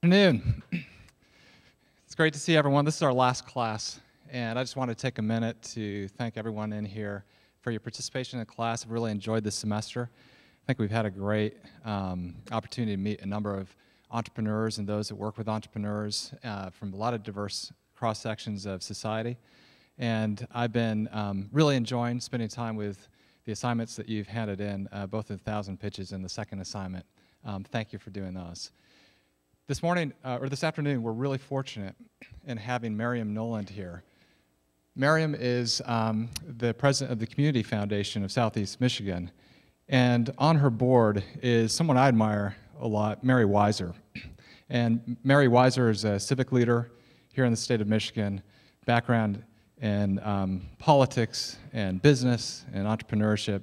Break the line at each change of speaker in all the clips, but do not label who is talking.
Afternoon. It's great to see everyone. This is our last class, and I just want to take a minute to thank everyone in here for your participation in the class. I've really enjoyed this semester. I think we've had a great opportunity to meet a number of entrepreneurs and those that work with entrepreneurs from a lot of diverse cross-sections of society. And I've been really enjoying spending time with the assignments that you've handed in, both the 1,000 pitches and the second assignment. Thank you for doing those. This morning, or this afternoon, we're really fortunate in having Mariam Noland here. Mariam is the president of the Community Foundation of Southeast Michigan, and on her board is someone I admire a lot, Mary Weiser. And Mary Weiser is a civic leader here in the state of Michigan, background in politics and business and entrepreneurship,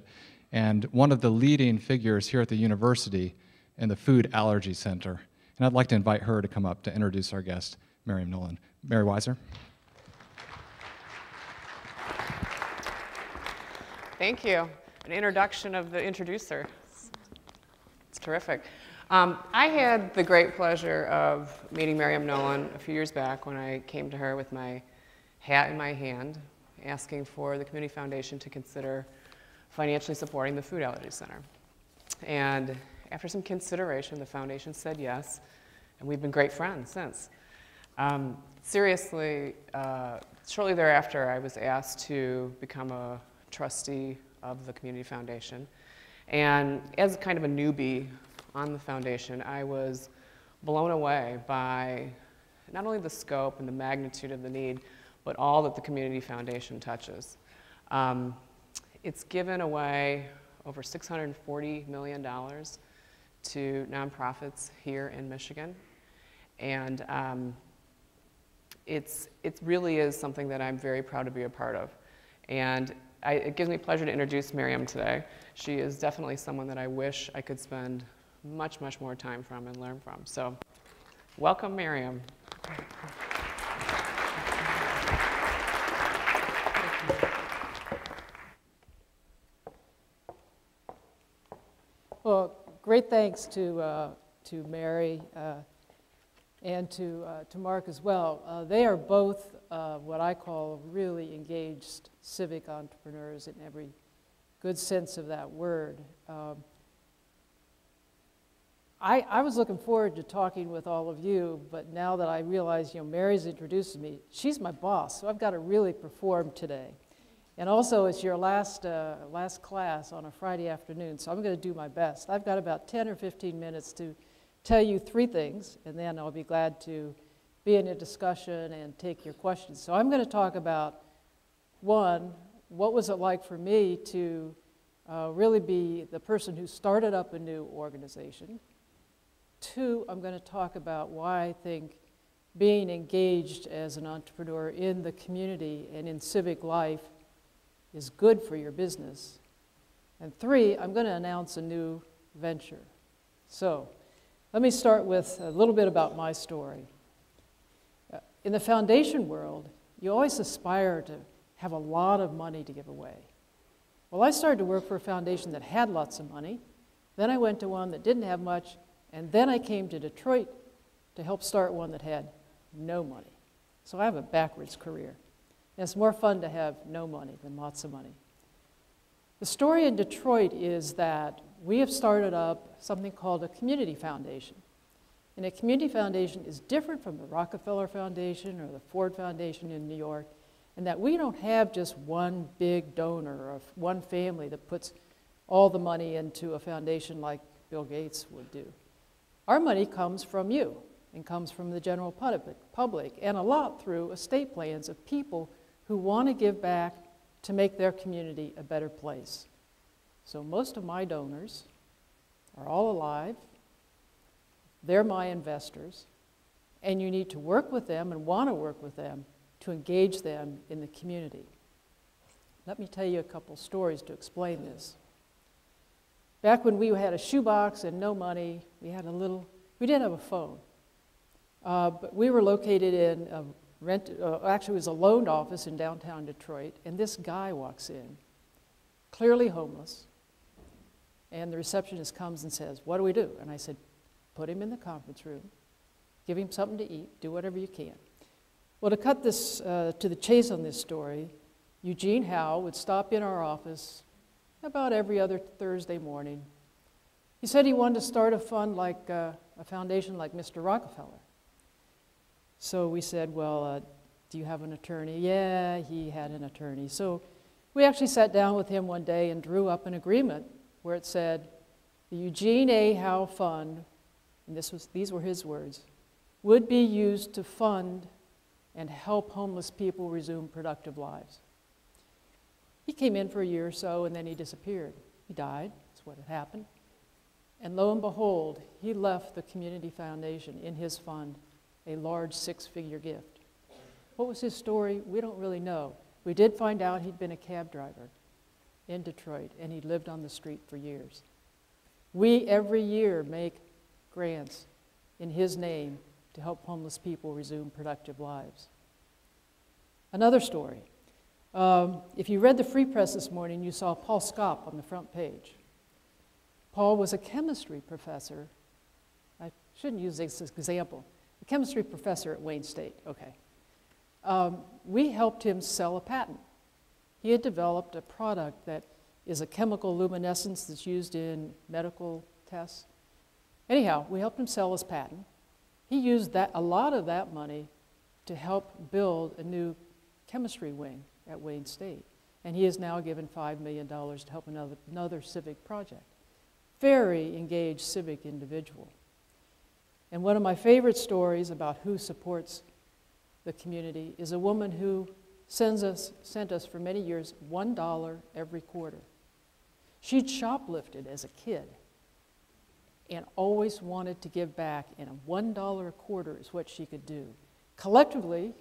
and one of the leading figures here at the university in the Food Allergy Center. And I'd like to invite her to come up to introduce our guest, Mariam Noland. Mary Weiser.
Thank you. An introduction of the introducer. It's terrific. I had the great pleasure of meeting Mariam Noland a few years back when I came to her with my hat in my hand, asking for the Community Foundation to consider financially supporting the Food Allergy Center. And after some consideration, the foundation said yes, and we've been great friends since. Seriously, shortly thereafter, I was asked to become a trustee of the Community Foundation. And as kind of a newbie on the foundation, I was blown away by not only the scope and the magnitude of the need, but all that the Community Foundation touches. It's given away over $640 million to nonprofits here in Michigan. And it really is something that I'm very proud to be a part of. And it gives me pleasure to introduce Mariam today. She is definitely someone that I wish I could spend much, much more time from and learn from. So welcome, Mariam.
Well, great thanks to Mary and to Mark as well. They are both what I call really engaged civic entrepreneurs in every good sense of that word. I was looking forward to talking with all of you, but now that I realize, Mary's introduced me, she's my boss, so I've got to really perform today. And also, it's your last class on a Friday afternoon, so I'm going to do my best. I've got about 10 or 15 minutes to tell you three things, and then I'll be glad to be in a discussion and take your questions. So I'm going to talk about, one, what was it like for me to really be the person who started up a new organization. Two, I'm going to talk about why I think being engaged as an entrepreneur in the community and in civic life is good for your business. And three, I'm going to announce a new venture. So let me start with a little bit about my story. In the foundation world, you always aspire to have a lot of money to give away. Well, I started to work for a foundation that had lots of money. Then I went to one that didn't have much, and then I came to Detroit to help start one that had no money. So I have a backwards career. And it's more fun to have no money than lots of money. The story in Detroit is that we have started up something called a community foundation. And a community foundation is different from the Rockefeller Foundation or the Ford Foundation in New York, in that we don't have just one big donor or one family that puts all the money into a foundation like Bill Gates would do. Our money comes from you and comes from the general public, and a lot through estate plans of people who want to give back to make their community a better place. So most of my donors are all alive. They're my investors, and you need to work with them and want to work with them to engage them in the community. Let me tell you a couple stories to explain this. Back when we had a shoebox and no money, we did have a phone, but we were located in actually it was a loaned office in downtown Detroit, and this guy walks in, clearly homeless, and the receptionist comes and says, "What do we do?" And I said, "Put him in the conference room, give him something to eat, do whatever you can. Well, to cut this to the chase on this story, Eugene Howe would stop in our office about every other Thursday morning. He said he wanted to start a fund like a foundation like Mr. Rockefeller. So we said, well, do you have an attorney? Yeah, he had an attorney. So we actually sat down with him one day and drew up an agreement where it said, the Eugene A. Howe Fund, and these were his words, would be used to fund and help homeless people resume productive lives. He came in for a year or so, and then he disappeared. He died. That's what had happened. And lo and behold, he left the community foundation in his fund a large 6-figure gift. What was his story? We don't really know. We did find out he'd been a cab driver in Detroit, and he lived on the street for years. We, every year, make grants in his name to help homeless people resume productive lives. Another story. If you read the Free Press this morning, you saw Paul Scopp on the front page. Paul was a chemistry professor. I shouldn't use this example. A chemistry professor at Wayne State, okay. We helped him sell a patent. He had developed a product that is a chemical luminescence that's used in medical tests. Anyhow, we helped him sell his patent. He used a lot of that money to help build a new chemistry wing at Wayne State. And he has now given $5 million to help another civic project. Very engaged civic individual. And one of my favorite stories about who supports the community is a woman who sent us for many years $1 every quarter. She'd shoplifted as a kid and always wanted to give back, and a $1 a quarter is what she could do. Collectively,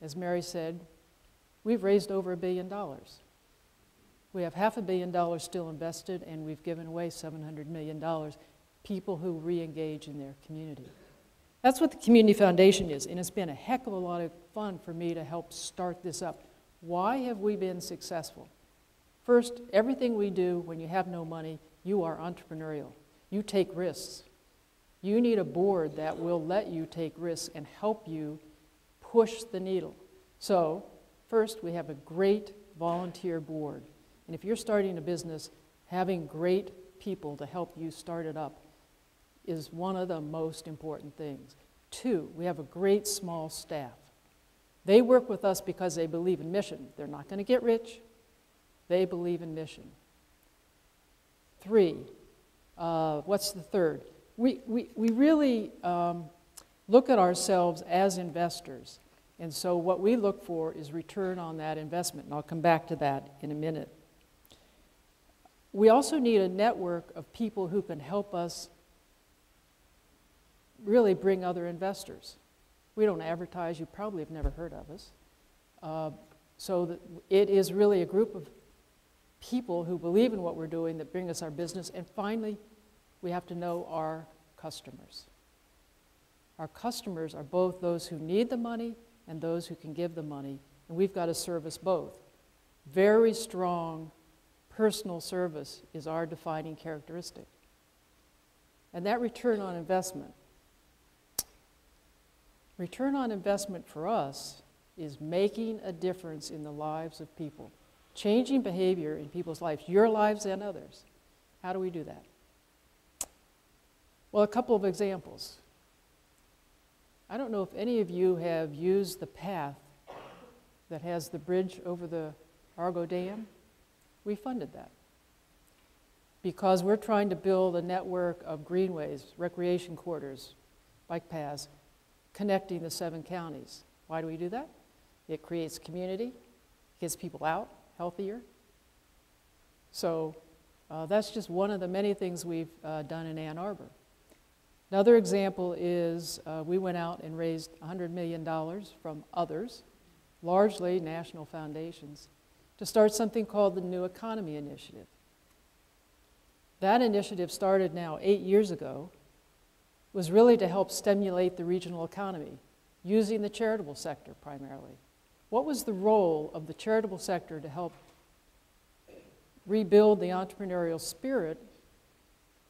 as Mary said, we've raised over $1 billion. We have $500 million still invested, and we've given away $700 million, people who re-engage in their community. That's what the Community Foundation is, and it's been a heck of a lot of fun for me to help start this up. Why have we been successful? First, everything we do when you have no money, you are entrepreneurial. You take risks. You need a board that will let you take risks and help you push the needle. So, first, we have a great volunteer board. And if you're starting a business, having great people to help you start it up is one of the most important things. 2, we have a great small staff. They work with us because they believe in mission. They're not going to get rich. They believe in mission. 3, what's the third? We really look at ourselves as investors. And so what we look for is return on that investment. And I'll come back to that in a minute. We also need a network of people who can help us really bring other investors. We don't advertise. You probably have never heard of us. So it is really a group of people who believe in what we're doing that bring us our business. And finally, we have to know our customers. Our customers are both those who need the money and those who can give the money, and we've got to service both. Very strong personal service is our defining characteristic. And that return on investment for us is making a difference in the lives of people, changing behavior in people's lives, your lives and others. How do we do that? Well, a couple of examples. I don't know if any of you have used the path that has the bridge over the Argo Dam. We funded that because we're trying to build a network of greenways, recreation corridors, bike paths, connecting the 7 counties. Why do we do that? It creates community, gets people out healthier. So that's just one of the many things we've done in Ann Arbor. Another example is we went out and raised $100 million from others, largely national foundations, to start something called the New Economy Initiative. That initiative started now 8 years ago, was really to help stimulate the regional economy, using the charitable sector primarily. What was the role of the charitable sector to help rebuild the entrepreneurial spirit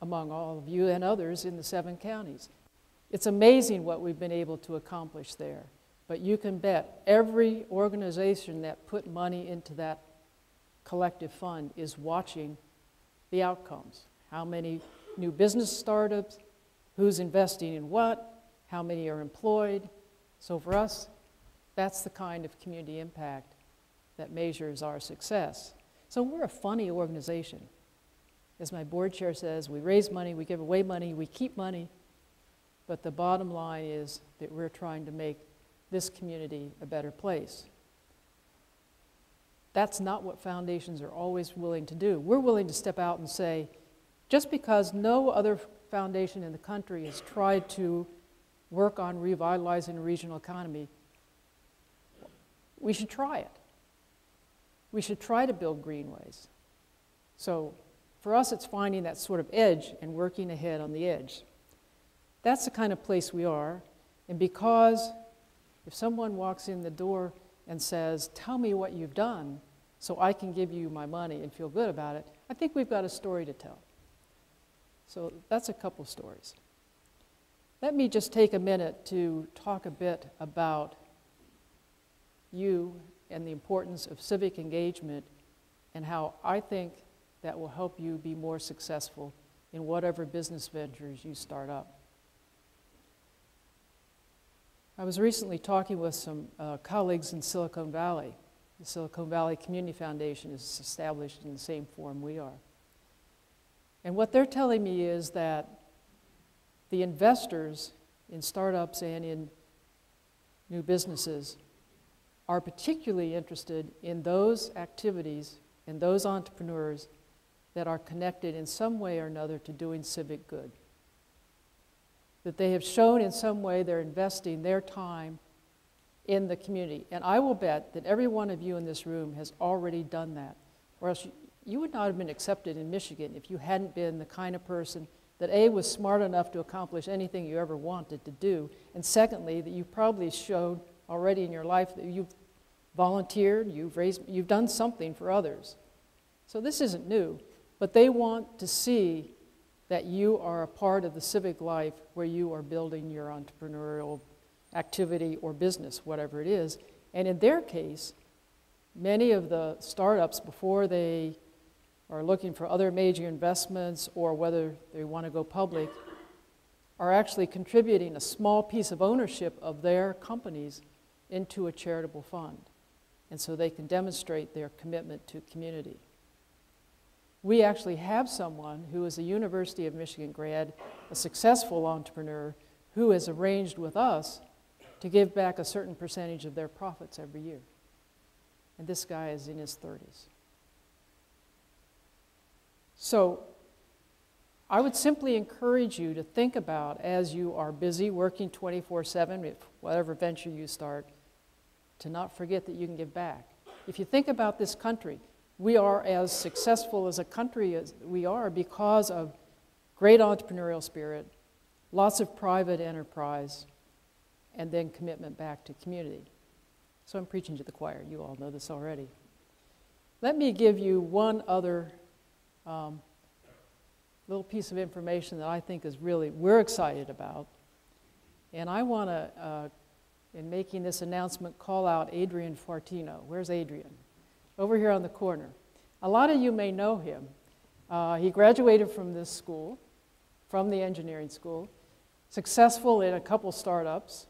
among all of you and others in the 7 counties? It's amazing what we've been able to accomplish there. But you can bet every organization that put money into that collective fund is watching the outcomes. How many new business startups, who's investing in what, how many are employed. So for us, that's the kind of community impact that measures our success. So we're a funny organization. As my board chair says, we raise money, we give away money, we keep money, but the bottom line is that we're trying to make this community a better place. That's not what foundations are always willing to do. We're willing to step out and say, just because no other foundation in the country has tried to work on revitalizing the regional economy, we should try it. We should try to build greenways. So for us, it's finding that sort of edge and working ahead on the edge. That's the kind of place we are. And because if someone walks in the door and says, tell me what you've done so I can give you my money and feel good about it, I think we've got a story to tell. So that's a couple stories. Let me just take a minute to talk a bit about you and the importance of civic engagement and how I think that will help you be more successful in whatever business ventures you start up. I was recently talking with some colleagues in Silicon Valley. The Silicon Valley Community Foundation is established in the same form we are. And what they're telling me is that the investors in startups and in new businesses are particularly interested in those activities and those entrepreneurs that are connected in some way or another to doing civic good. That they have shown in some way they're investing their time in the community. And I will bet that every one of you in this room has already done that, or else you would not have been accepted in Michigan if you hadn't been the kind of person that A, was smart enough to accomplish anything you ever wanted to do, and secondly, that you probably showed already in your life that you've volunteered, you've done something for others. So this isn't new, but they want to see that you are a part of the civic life where you are building your entrepreneurial activity or business, whatever it is. And in their case, many of the startups, before they are looking for other major investments or whether they want to go public, are actually contributing a small piece of ownership of their companies into a charitable fund. And so they can demonstrate their commitment to community. We actually have someone who is a University of Michigan grad, a successful entrepreneur, who has arranged with us to give back a certain percentage of their profits every year. And this guy is in his 30s. So I would simply encourage you to think about, as you are busy working 24/7, if whatever venture you start, to not forget that you can give back. If you think about this country, we are as successful as a country as we are because of great entrepreneurial spirit, lots of private enterprise, and then commitment back to community. So I'm preaching to the choir. You all know this already. Let me give you one other little piece of information that I think is really, we're excited about. And I want to, in making this announcement, call out Adrian Fortino. Where's Adrian? Over here on the corner. A lot of you may know him. He graduated from this school, from the engineering school, successful in a couple startups,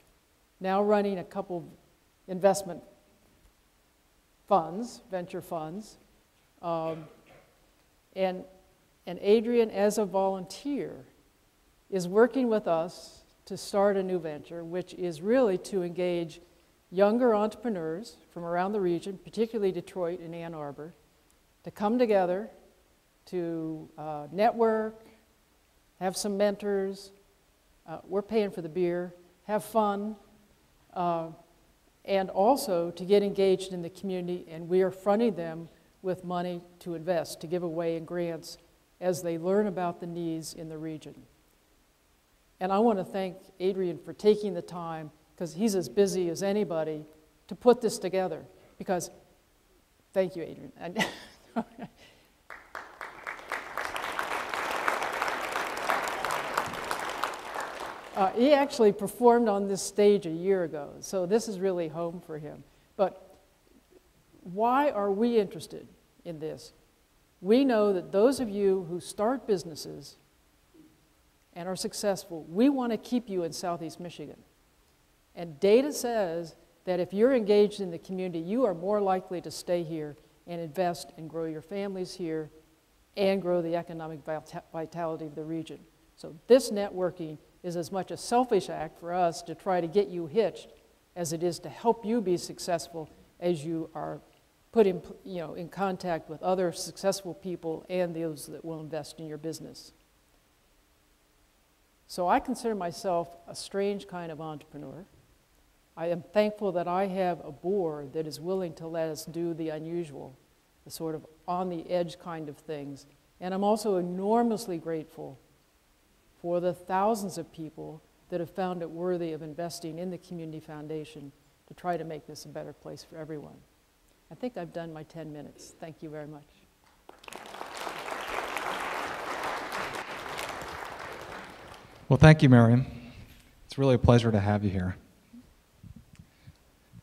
now running a couple investment funds, venture funds. And Adrian, as a volunteer, is working with us to start a new venture, which is really to engage younger entrepreneurs from around the region, particularly Detroit and Ann Arbor, to come together to network, have some mentors, we're paying for the beer, have fun, and also to get engaged in the community, and we are fronting them with money to invest, to give away in grants as they learn about the needs in the region. And I want to thank Adrian for taking the time, because he's as busy as anybody, to put this together. Because, thank you, Adrian. He actually performed on this stage a year ago, so this is really home for him. But why are we interested in this? We know that those of you who start businesses and are successful, we want to keep you in Southeast Michigan. And data says that if you're engaged in the community, you are more likely to stay here and invest and grow your families here and grow the economic vitality of the region. So this networking is as much a selfish act for us to try to get you hitched as it is to help you be successful as you are put in, in contact with other successful people and those that will invest in your business. So I consider myself a strange kind of entrepreneur. I am thankful that I have a board that is willing to let us do the unusual, the sort of on-the-edge kind of things. And I'm also enormously grateful for the thousands of people that have found it worthy of investing in the Community Foundation to try to make this a better place for everyone. I think I've done my 10 minutes. Thank you very much.
Well, thank you, Mariam. It's really a pleasure to have you here.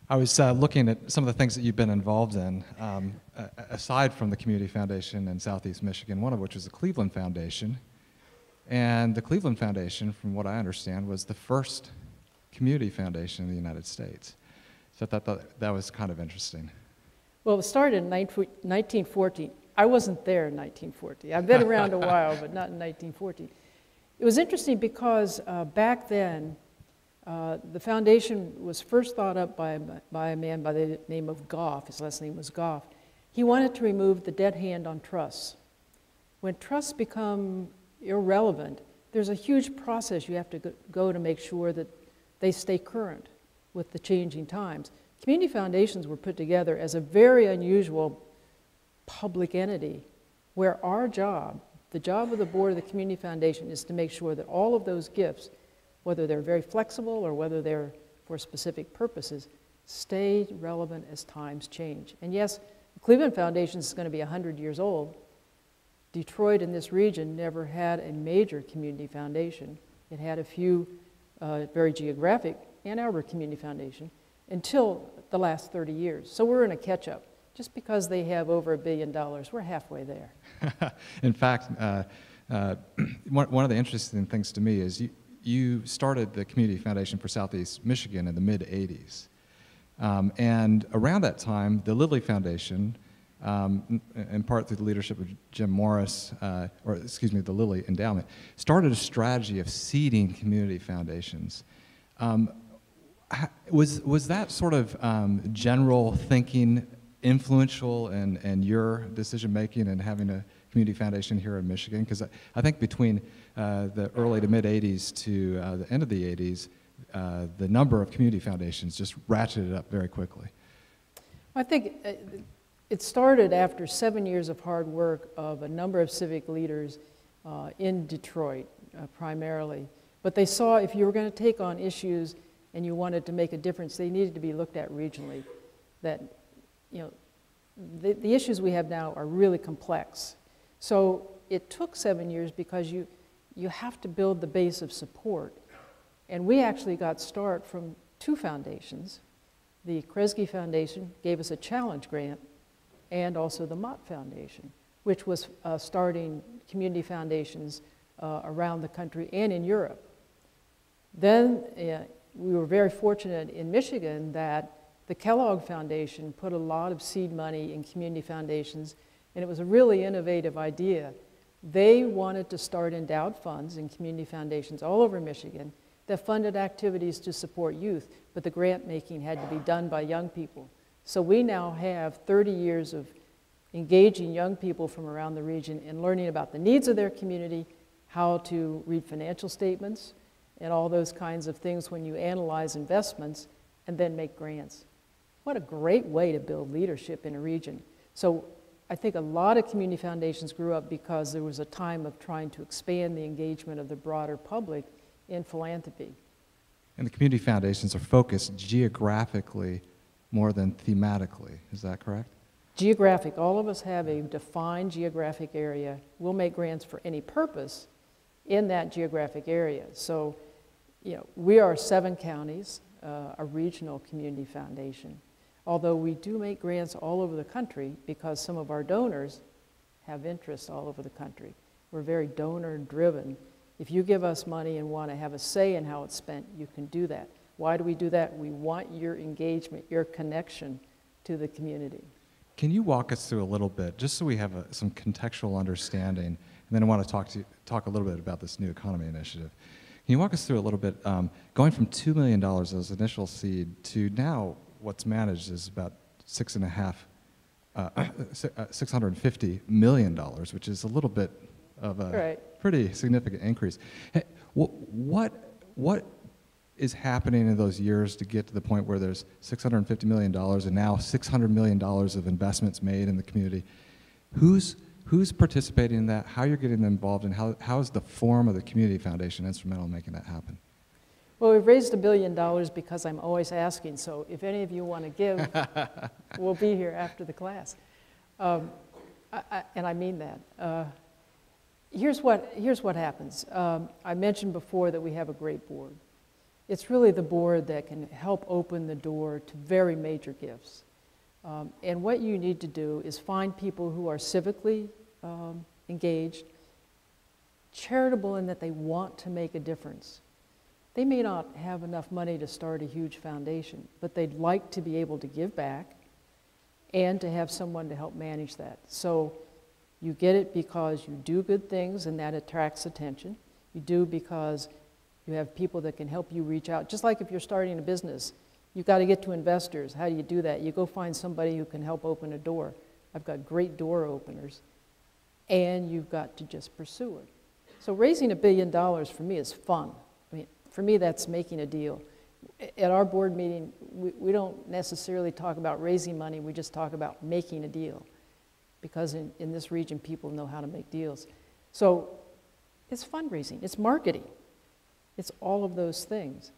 I was looking at some of the things that you've been involved in, aside from the Community Foundation in Southeast Michigan, one of which was the Cleveland Foundation. And the Cleveland Foundation, from what I understand, was the first community foundation in the United States. So I thought that was kind of interesting.
Well, it started in 1914. I wasn't there in 1914. I've been around a while, but not in 1914. It was interesting because back then, the foundation was first thought up by a man by the name of Goff. His last name was Goff. He wanted to remove the dead hand on trusts. When trusts become irrelevant, there's a huge process you have to go to make sure that they stay current with the changing times. Community foundations were put together as a very unusual public entity where our job, the job of the board of the Community Foundation, is to make sure that all of those gifts, whether they're very flexible or whether they're for specific purposes, stay relevant as times change. And yes, the Cleveland Foundation is going to be 100 years old. Detroit in this region never had a major community foundation. It had a few very geographic, Ann Arbor Community Foundation, until the last 30 years. So we're in a catch-up. Just because they have over $1 billion, we're halfway there.
In fact, one of the interesting things to me is you started the Community Foundation for Southeast Michigan in the mid-'80s. And around that time, the Lilly Foundation, in part through the leadership of Jim Morris, the Lilly Endowment, started a strategy of seeding community foundations. Was that sort of general thinking influential in your decision-making and having a community foundation here in Michigan? Because I think between the early to mid-'80s to the end of the '80s, the number of community foundations just ratcheted up very quickly.
I think it started after 7 years of hard work of a number of civic leaders in Detroit, primarily. But they saw if you were going to take on issues and you wanted to make a difference, they needed to be looked at regionally. That, the issues we have now are really complex. So it took 7 years because you have to build the base of support. And we actually got start from two foundations. The Kresge Foundation gave us a challenge grant, and also the Mott Foundation, which was starting community foundations around the country and in Europe. Then we were very fortunate in Michigan that the Kellogg Foundation put a lot of seed money in community foundations, and it was a really innovative idea. They wanted to start endowed funds in community foundations all over Michigan that funded activities to support youth, but the grant making had to be done by young people. So we now have 30 years of engaging young people from around the region in learning about the needs of their community, how to read financial statements, and all those kinds of things when you analyze investments, and then make grants. What a great way to build leadership in a region. So I think a lot of community foundations grew up because there was a time of trying to expand the engagement of the broader public in philanthropy.
And the community foundations are focused geographically more than thematically, is that correct?
Geographic, all of us have a defined geographic area. We'll make grants for any purpose in that geographic area. So we are 7 counties, a regional community foundation, although we do make grants all over the country because some of our donors have interests all over the country. We're very donor-driven. If you give us money and want to have a say in how it's spent, you can do that. Why do we do that? We want your engagement, your connection to the community.
Can you walk us through a little bit, just so we have some contextual understanding, and then I want to talk a little bit about this new economy initiative. Can you walk us through a little bit, going from $2 million as initial seed to now what's managed is about $650 million, which is a little bit of a pretty significant increase. Hey, what is happening in those years to get to the point where there's $650 million and now $600 million of investments made in the community? Who's participating in that? How you're getting them involved, and how is the form of the community foundation instrumental in making that happen?
Well, we've raised $1 billion because I'm always asking, so if any of you want to give, we'll be here after the class. And I mean that. Here's what happens. I mentioned before that we have a great board. It's really the board that can help open the door to very major gifts. And what you need to do is find people who are civically engaged, charitable in that they want to make a difference. They may not have enough money to start a huge foundation, but they'd like to be able to give back and to have someone to help manage that. So you get it because you do good things and that attracts attention. You do because you have people that can help you reach out. Just like if you're starting a business, you've got to get to investors. How do you do that? You go find somebody who can help open a door. I've got great door openers. And you've got to just pursue it. So raising $1 billion for me is fun. I mean, for me, that's making a deal. At our board meeting, we don't necessarily talk about raising money, we just talk about making a deal. Because in this region, people know how to make deals. So it's fundraising, it's marketing, it's all of those things.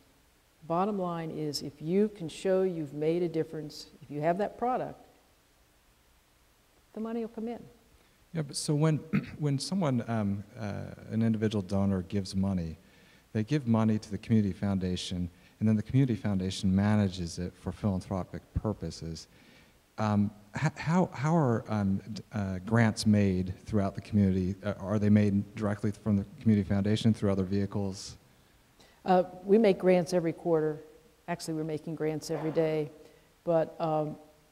Bottom line is, if you can show you've made a difference, if you have that product, the money will come in.
Yeah, but so when someone, an individual donor gives money, they give money to the community foundation, and then the community foundation manages it for philanthropic purposes. How are grants made throughout the community? Are they made directly from the community foundation through other vehicles?
We make grants every quarter. Actually, we're making grants every day. But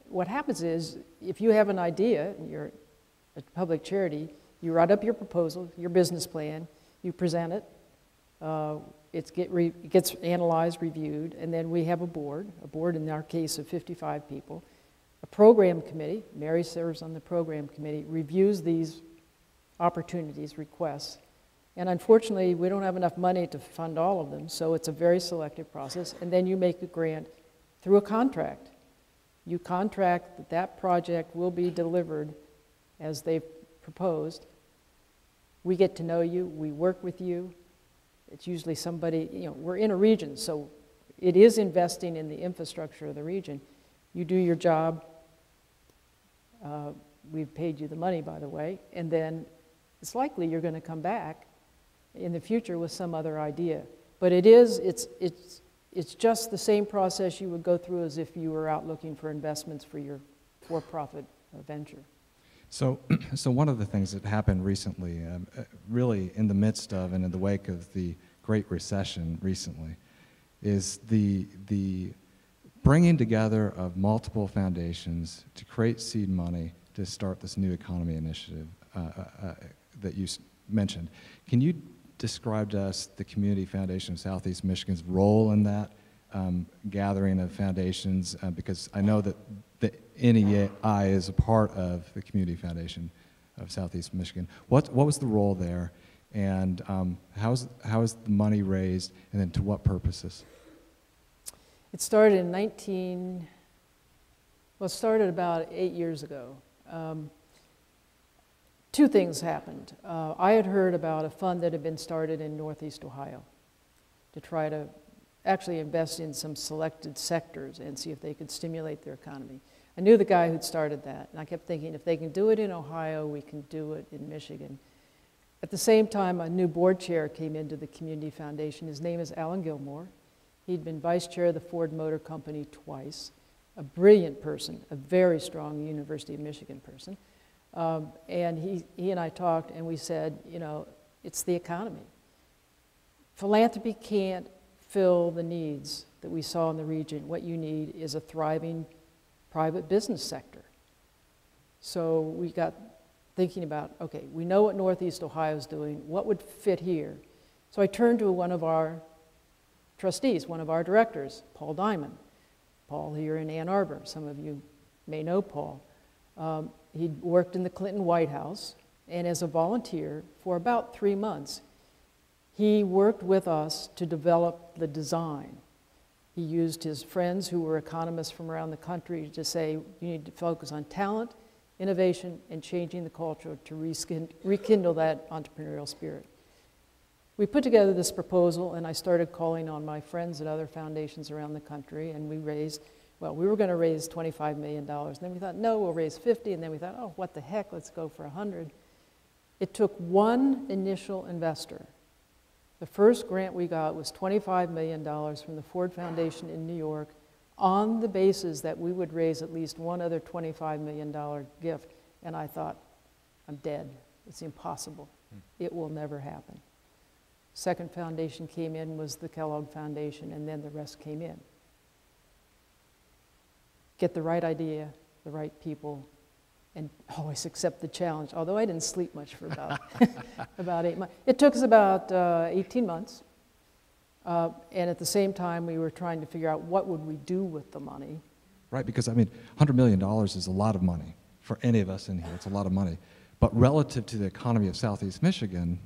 what happens is, if you have an idea, you're a public charity, you write up your proposal, your business plan, you present it, it gets analyzed, reviewed, and then we have a board in our case of 55 people. A program committee, Mary serves on the program committee, reviews these opportunities, requests, and unfortunately we don't have enough money to fund all of them, so it's a very selective process, and then you make a grant through a contract. You contract that that project will be delivered as they've proposed. We get to know you, we work with you. It's usually somebody, we're in a region, so it is investing in the infrastructure of the region. You do your job, we've paid you the money, by the way, and then it's likely you're going to come back in the future with some other idea. But it's just the same process you would go through as if you were out looking for investments for your for-profit venture.
So one of the things that happened recently, really in the midst of and in the wake of the Great Recession recently, is the bringing together of multiple foundations to create seed money to start this new economy initiative that you mentioned. Can you describe to us the Community Foundation of Southeast Michigan's role in that gathering of foundations? Because I know that the NEI is a part of the Community Foundation of Southeast Michigan. What was the role there, and how is the money raised, and then to what purposes?
It started it started about 8 years ago. Two things happened. I had heard about a fund that had been started in Northeast Ohio to try to actually invest in some selected sectors and see if they could stimulate their economy. I knew the guy who'd started that, and I kept thinking, if they can do it in Ohio, we can do it in Michigan. At the same time, a new board chair came into the Community Foundation. His name is Alan Gilmore. He'd been vice chair of the Ford Motor Company twice, a brilliant person, a very strong University of Michigan person. And he and I talked, and we said, you know, it's the economy. Philanthropy can't fill the needs that we saw in the region. What you need is a thriving private business sector. So we got thinking about, okay, we know what Northeast Ohio is doing, what would fit here? So I turned to one of our trustees, one of our directors, Paul Diamond. Paul here in Ann Arbor, some of you may know Paul. He'd worked in the Clinton White House, and as a volunteer for about 3 months, he worked with us to develop the design. He used his friends who were economists from around the country to say, you need to focus on talent, innovation, and changing the culture to rekindle that entrepreneurial spirit. We put together this proposal, and I started calling on my friends at other foundations around the country, and we raised, well, we were going to raise $25 million. And then we thought, no, we'll raise 50, and then we thought, oh, what the heck, let's go for 100. It took one initial investor. The first grant we got was $25 million from the Ford Foundation in New York on the basis that we would raise at least one other $25 million gift. And I thought, I'm dead. It's impossible. It will never happen. Second foundation came in was the Kellogg Foundation, and then the rest came in. Get the right idea, the right people, and always accept the challenge, although I didn't sleep much for about, about 8 months. It took us about 18 months, and at the same time, we were trying to figure out what would we do with the money.
Right, because, I mean, $100 million is a lot of money for any of us in here. It's a lot of money. But relative to the economy of Southeast Michigan,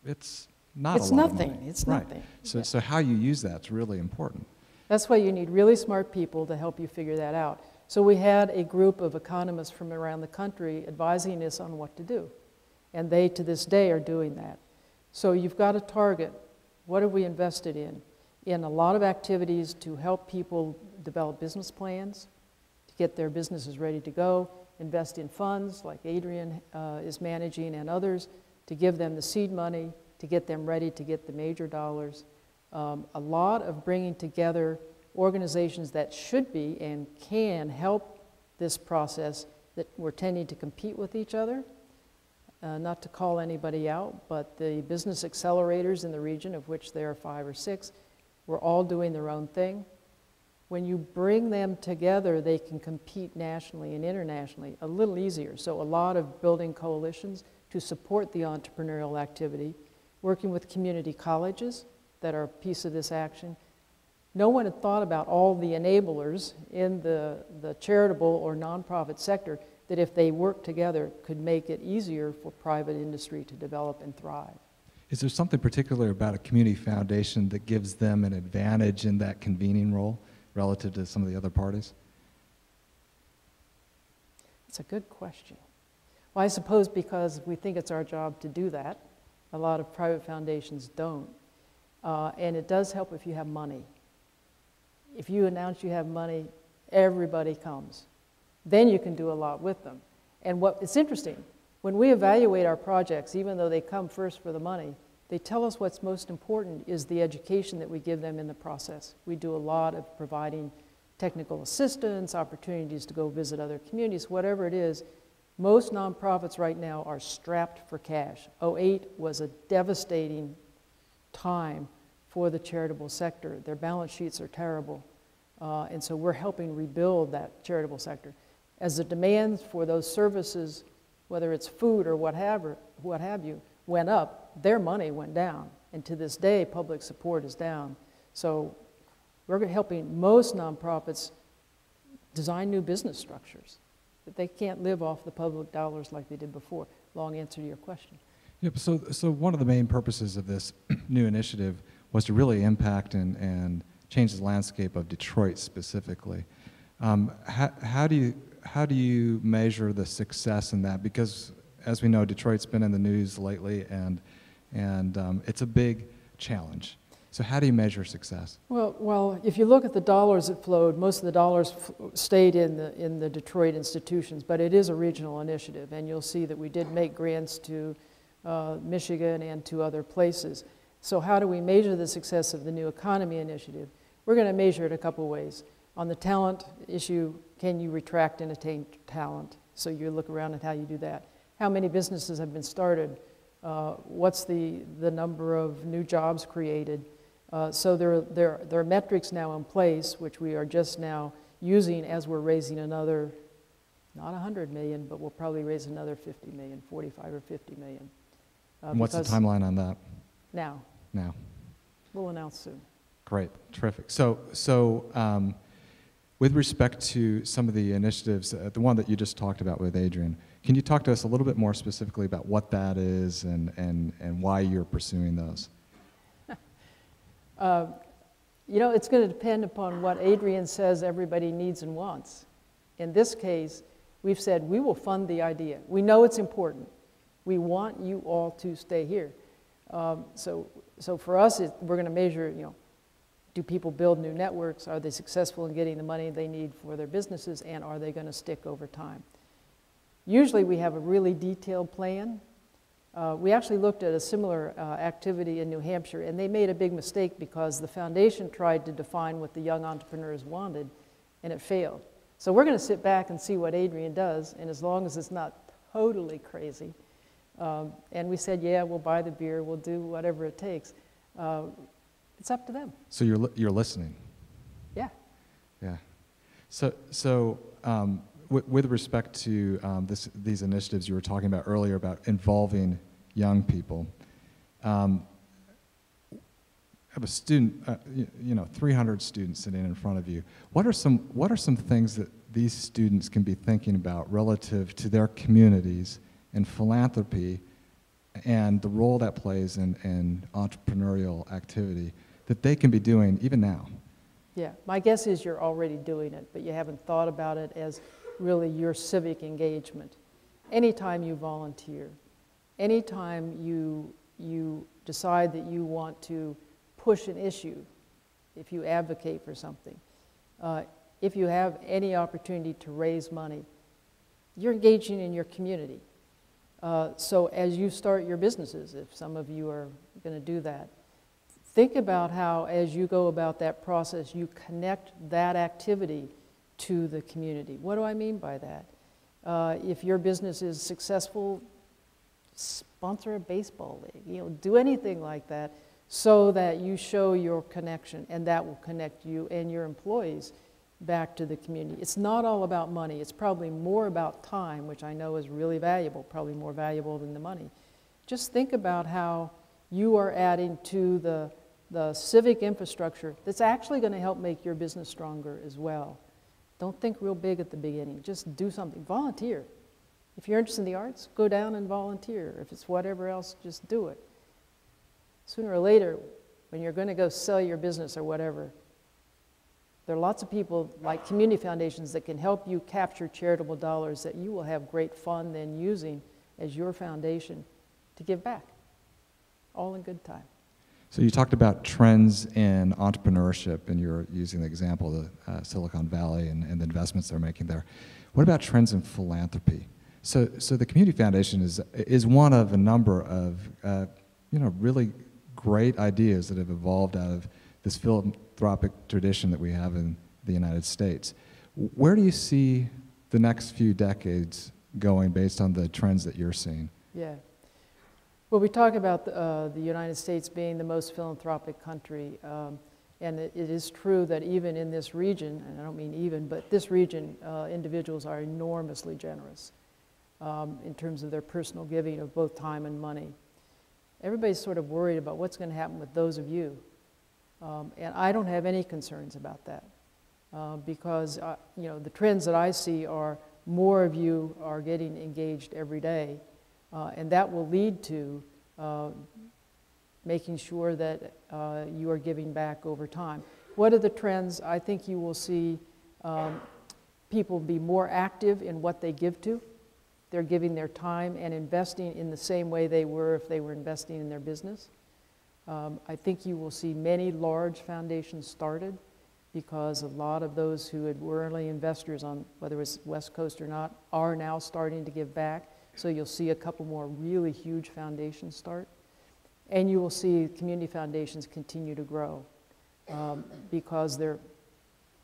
it's not a lot of money.
It's
right.
nothing.
So,
Yeah.
so how you use that's really important.
That's why you need really smart people to help you figure that out. So we had a group of economists from around the country advising us on what to do. And they, to this day, are doing that. So you've got a target. What have we invested in? In a lot of activities to help people develop business plans, to get their businesses ready to go, invest in funds like Adrian is managing and others, to give them the seed money, to get them ready to get the major dollars. A lot of bringing together organizations that should be and can help this process that we're tending to compete with each other. Not to call anybody out, but the business accelerators in the region, of which there are 5 or 6, we're all doing their own thing. When you bring them together, they can compete nationally and internationally a little easier. So a lot of building coalitions to support the entrepreneurial activity, working with community colleges that are a piece of this action. No one had thought about all the enablers in the charitable or nonprofit sector that if they work together could make it easier for private industry to develop and thrive.
Is there something particular about a community foundation that gives them an advantage in that convening role relative to some of the other parties?
That's a good question. Well, I suppose because we think it's our job to do that. A lot of private foundations don't. And it does help if you have money. If you announce you have money, everybody comes. Then you can do a lot with them. And it's interesting, when we evaluate our projects, even though they come first for the money, they tell us what's most important is the education that we give them in the process. We do a lot of providing technical assistance, opportunities to go visit other communities, whatever it is. Most nonprofits right now are strapped for cash. 2008 was a devastating time for the charitable sector. Their balance sheets are terrible. And so we're helping rebuild that charitable sector. As the demands for those services, whether it's food or what have you, went up, their money went down. And to this day, public support is down. So we're helping most nonprofits design new business structures. That they can't live off the public dollars like they did before. Long answer to your question.
Yep, so one of the main purposes of this new initiative was to really impact and change the landscape of Detroit specifically. How do you measure the success in that? Because as we know, Detroit's been in the news lately, and it's a big challenge. So how do you measure success?
Well, if you look at the dollars that flowed, most of the dollars stayed in the Detroit institutions, but it is a regional initiative, and you'll see that we did make grants to Michigan and to other places. So how do we measure the success of the New Economy Initiative? We're going to measure it a couple ways. On the talent issue, can you attract and attain talent? So you look around at how you do that. How many businesses have been started? What's the number of new jobs created? So there are metrics now in place, which we are just now using as we're raising another, not 100 million, but we'll probably raise another 50 million, 45 or 50 million.
And what's the timeline on that?
Now.
Now.
We'll announce soon.
Great, terrific. So with respect to some of the initiatives, the one that you just talked about with Adrian, can you talk to us a little bit more specifically about what that is and why you're pursuing those?
You know, it's going to depend upon what Adrian says everybody needs and wants. In this case, we've said we will fund the idea. We know it's important. We want you all to stay here. So for us, we're going to measure, you know, do people build new networks? Are they successful in getting the money they need for their businesses? And are they going to stick over time? Usually we have a really detailed plan. We actually looked at a similar activity in New Hampshire, and they made a big mistake because the foundation tried to define what the young entrepreneurs wanted, and it failed. So we're going to sit back and see what Adrian does, and as long as it's not totally crazy, and we said, yeah, we'll buy the beer, we'll do whatever it takes. It's up to them.
So you're listening.
Yeah.
Yeah. So with respect to these initiatives you were talking about earlier about involving young people, I have a student, 300 students sitting in front of you. What are some things that these students can be thinking about relative to their communities and philanthropy and the role that plays in entrepreneurial activity that they can be doing even now?
Yeah, my guess is you're already doing it, but you haven't thought about it as really your civic engagement. Anytime you volunteer, anytime you decide that you want to push an issue, if you advocate for something, if you have any opportunity to raise money, you're engaging in your community. So as you start your businesses, if some of you are going to do that, think about how, as you go about that process, you connect that activity to the community. What do I mean by that? If your business is successful, sponsor a baseball league. Do anything like that so that you show your connection, and that will connect you and your employees back to the community. It's not all about money. It's probably more about time, which I know is really valuable, probably more valuable than the money. Just think about how you are adding to the civic infrastructure that's actually going to help make your business stronger as well. Don't think real big at the beginning. Just do something. Volunteer. If you're interested in the arts, go down and volunteer. If it's whatever else, just do it. Sooner or later, when you're going to go sell your business or whatever, there are lots of people like community foundations that can help you capture charitable dollars that you will have great fun then using as your foundation to give back. All in good time.
So you talked about trends in entrepreneurship, and you're using the example of Silicon Valley and the investments they're making there. What about trends in philanthropy? So the Community Foundation is one of a number of really great ideas that have evolved out of this philanthropic tradition that we have in the United States. Where do you see the next few decades going based on the trends that you're seeing?
Yeah. Well, we talk about the United States being the most philanthropic country, and it is true that even in this region, and I don't mean even, but this region, individuals are enormously generous in terms of their personal giving of both time and money. Everybody's sort of worried about what's going to happen with those of you, and I don't have any concerns about that because the trends that I see are more of you are getting engaged every day. And that will lead to making sure that you are giving back over time. What are the trends? I think you will see people be more active in what they give to. They're giving their time and investing in the same way they were if they were investing in their business. I think you will see many large foundations started because a lot of those who were early investors on whether it was West Coast or not are now starting to give back. So you'll see a couple more really huge foundations start. And you will see community foundations continue to grow because they're,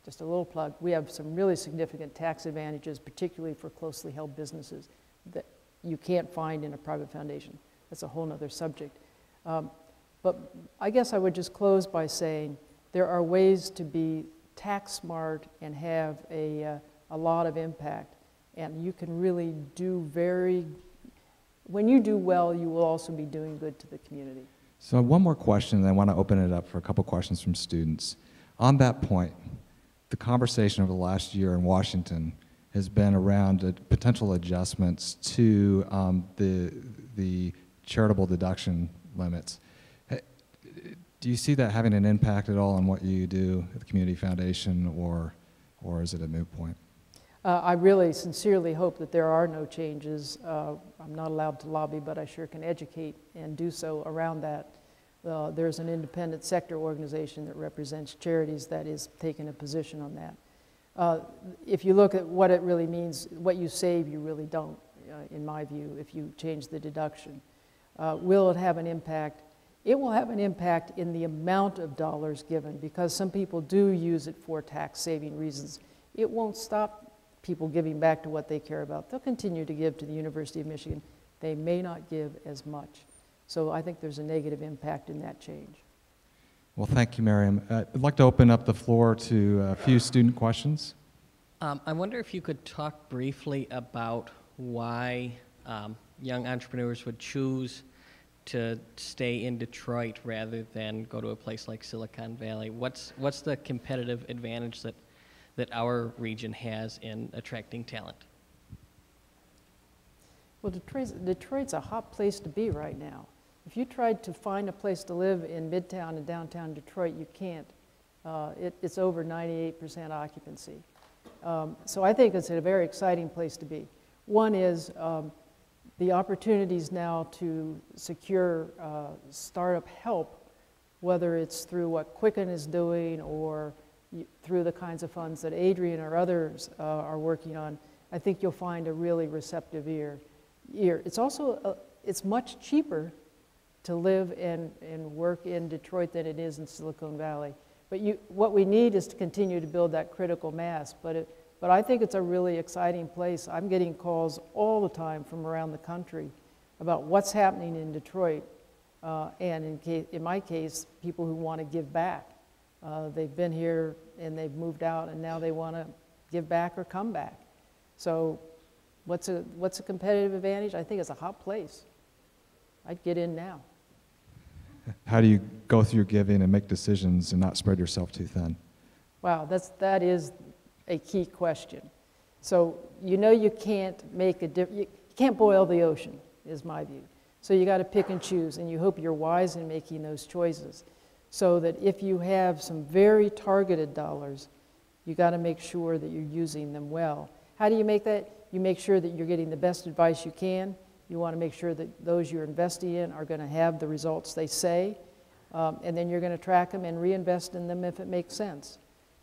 just a little plug, we have some really significant tax advantages, particularly for closely held businesses, that you can't find in a private foundation. That's a whole nother subject. But I guess I would just close by saying there are ways to be tax smart and have a lot of impact. And you can really do when you do well, you will also be doing good to the community.
So one more question, and I want to open it up for a couple questions from students. On that point, the conversation over the last year in Washington has been around potential adjustments to the charitable deduction limits. Do you see that having an impact at all on what you do at the Community Foundation, or is it a moot point?
I really sincerely hope that there are no changes. I'm not allowed to lobby, but I sure can educate and do so around that. There's an independent sector organization that represents charities that is taking a position on that. If you look at what it really means, what you save, you really don't, in my view, if you change the deduction. Will it have an impact? It will have an impact in the amount of dollars given, because some people do use it for tax-saving reasons. It won't stop people giving back to what they care about. They'll continue to give to the University of Michigan. They may not give as much. So I think there's a negative impact in that change.
Well, thank you, Mariam. I'd like to open up the floor to a few student questions.
I wonder if you could talk briefly about why young entrepreneurs would choose to stay in Detroit rather than go to a place like Silicon Valley. What's the competitive advantage that our region has in attracting talent?
Well, Detroit's a hot place to be right now. If you tried to find a place to live in Midtown and downtown Detroit, you can't. It's over 98% occupancy. So I think it's a very exciting place to be. One is the opportunities now to secure startup help, whether it's through what Quicken is doing or through the kinds of funds that Adrian or others are working on. I think you'll find a really receptive ear. It's also, it's much cheaper to live and work in Detroit than it is in Silicon Valley. But what we need is to continue to build that critical mass. But I think it's a really exciting place. I'm getting calls all the time from around the country about what's happening in Detroit. And in my case, people who want to give back. They've been here and they've moved out and now they want to give back or come back. So what's a competitive advantage? I think it's a hot place. I'd get in now.
How do you go through your giving and make decisions and not spread yourself too thin?
Wow, that is a key question. So you can't make you can't boil the ocean, is my view. So you got to pick and choose, and you hope you're wise in making those choices. So that if you have some very targeted dollars, you got to make sure that you're using them well. How do you make that? You make sure that you're getting the best advice you can. You want to make sure that those you're investing in are going to have the results they say, and then you're going to track them and reinvest in them if it makes sense.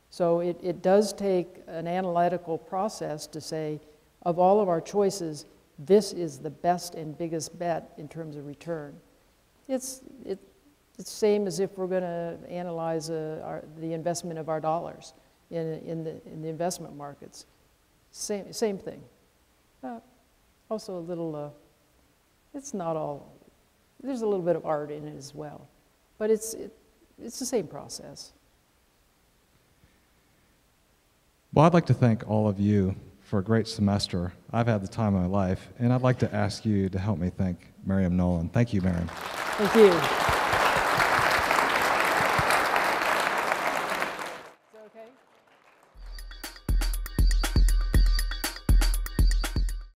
So it does take an analytical process to say, of all of our choices, this is the best and biggest bet in terms of return. It's the same as if we're going to analyze the investment of our dollars in the investment markets. Same thing. Also a little, it's not all, there's a little bit of art in it as well. But it's the same process.
Well, I'd like to thank all of you for a great semester. I've had the time of my life, and I'd like to ask you to help me thank Mariam Noland. Thank you, Mariam.
Thank you.